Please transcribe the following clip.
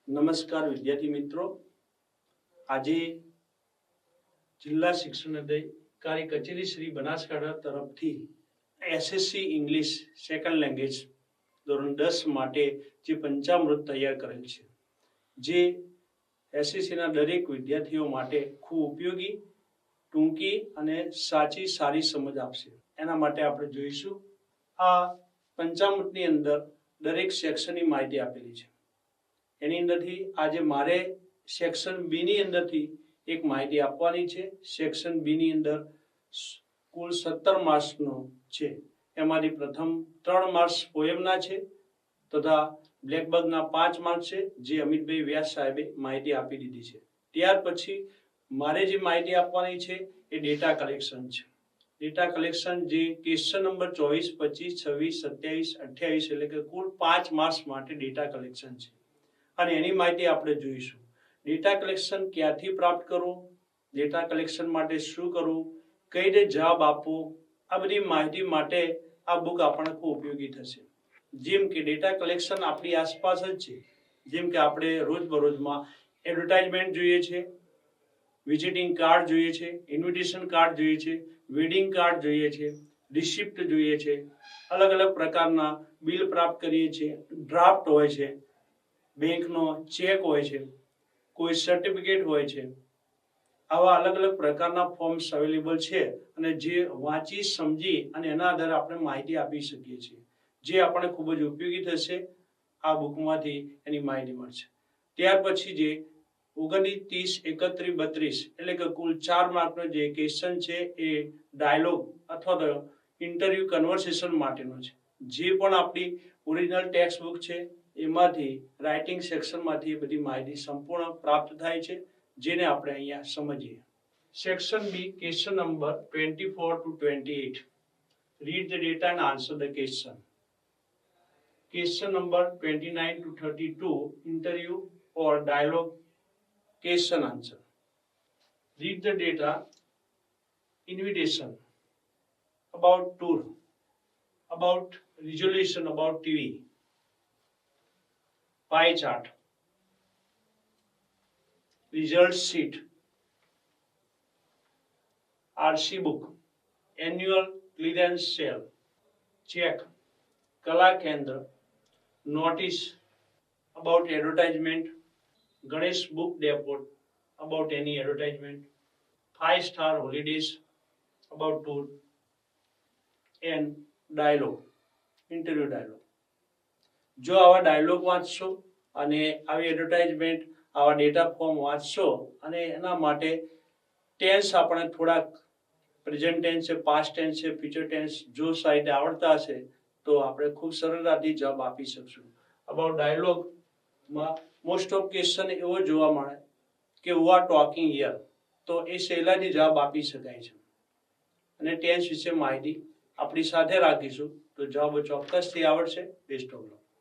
નમસ્કાર વિદ્યાર્થી મિત્રો, આજે જિલ્લા શિક્ષણ અધિકારી કચેરી શ્રી બનાસકાંઠા તરફથી એસએસસી ઇંગ્લિશ સેકન્ડ લેંગ્વેજ ધોરણ 10 માટે જે પંચામૃત તૈયાર કરેલ છે, જે એસએસસીના દરેક વિદ્યાર્થીઓ માટે ખૂબ ઉપયોગી, ટૂંકી અને સારી સમજ આપશે. એના માટે આપણે જોઈશું. આ પંચામૃતની અંદર દરેક સેક્શનની માહિતી આપેલી છે. એની અંદરથી આજે મારે સેક્શન બી ની અંદરથી એક માહિતી આપવાની છે. સેક્શન બી ની અંદર કુલ 17 માર્ક્સનો છે. એમાંથી પ્રથમ 3 માર્ક્સ પોએમના છે તથા બ્લેકબર્ગના 5 માર્ક્સ છે, જે અમિતભાઈ વ્યાસ સાહેબે માહિતી આપી દીધી છે. ત્યાર પછી મારે જે માહિતી આપવાની છે એ ડેટા કલેક્શન છે. ડેટા કલેક્શન જે ક્વેશ્ચન નંબર 24, 25, 26, 27, 28 એટલે કે કુલ 5 માર્ક્સ માટે ડેટા કલેક્શન છે અને એની માહિતી આપણે જોઈશું. ડેટા કલેક્શન ક્યાંથી પ્રાપ્ત કરવું, ડેટા કલેક્શન માટે શું કરવું, કઈ રીતે જવાબ આપવો, આ બધી માહિતી માટે આ બુક આપણને ખૂબ ઉપયોગી થશે. જેમ કે ડેટા કલેક્શન આપણી આસપાસ જ છે. જેમ કે આપણે રોજબરોજમાં એડવર્ટાઇઝમેન્ટ જોઈએ છે, વિઝિટિંગ કાર્ડ જોઈએ છે, ઇન્વિટેશન કાર્ડ જોઈએ છે, વેડિંગ કાર્ડ જોઈએ છે, રિસિપ્ટ જોઈએ છે, અલગ અલગ પ્રકારના બિલ પ્રાપ્ત કરીએ છીએ, ડ્રાફ્ટ હોય છે, બેંકનો ચેક હોય છે, કોઈ સર્ટિફિકેટ હોય છે. આવા અલગ અલગ પ્રકારના ફોર્મ્સ અવેલેબલ છે અને જે વાંચી સમજી અને એના આધારે આપણે માહિતી આપી શકીએ છીએ, જે આપણને ખૂબ જ ઉપયોગી થશે. આ બુકમાંથી એની માહિતી મળશે. ત્યાર પછી જે 29, 31, 32 એટલે કે કુલ 4 માર્કનો જે ક્વેશ્ચન છે એ ડાયલોગ અથવા તો ઇન્ટરવ્યુ કન્વર્સેશન માટેનો છે. જે પણ આપણી ઓરિજિનલ ટેક્સ્ટ બુક છે એમાંથી રાઇટિંગ સેક્શનમાંથી એ બધી માહિતી સંપૂર્ણ પ્રાપ્ત થાય છે, જેને આપણે અહીંયા સમજીએ. Section B, question number 24 to 28. Read the data and answer the question. Question number 29 to 32, interview or dialogue question answer. Read the data. Invitation, about tour, about resolution, about TV, pie chart, result sheet, RC book, annual clearance sale, check, Kala Kendra, notice, about advertisement, Ganesh book depot, about any advertisement, 5-star holidays, about tour, and dialogue, interview dialogue. જો આવા dialog વાંચશો અને આવી advertisement, આવા data form વાંચશો અને એના માટે ટેન્સ આપણે થોડાક પ્રેઝન્ટ ટેન્સ છે, પાસ્ટ ટેન્સ છે, ફ્યુચર ટેન્સ જો સાહિત્ય આવડતા હશે તો આપણે ખૂબ સરળતાથી જવાબ આપી શકશું. અબાઉટ ડાયલોગમાં મોસ્ટ ઓફ ક્વેશ્ચન એવો જોવા મળે કે હુ આર ટોકિંગ હિયર, તો એ સહેલાઈથી જવાબ આપી શકાય છે. અને ટેન્સ વિશે માહિતી આપણી સાથે રાખીશું તો જવાબો ચોક્કસથી આવડશે. Best of luck.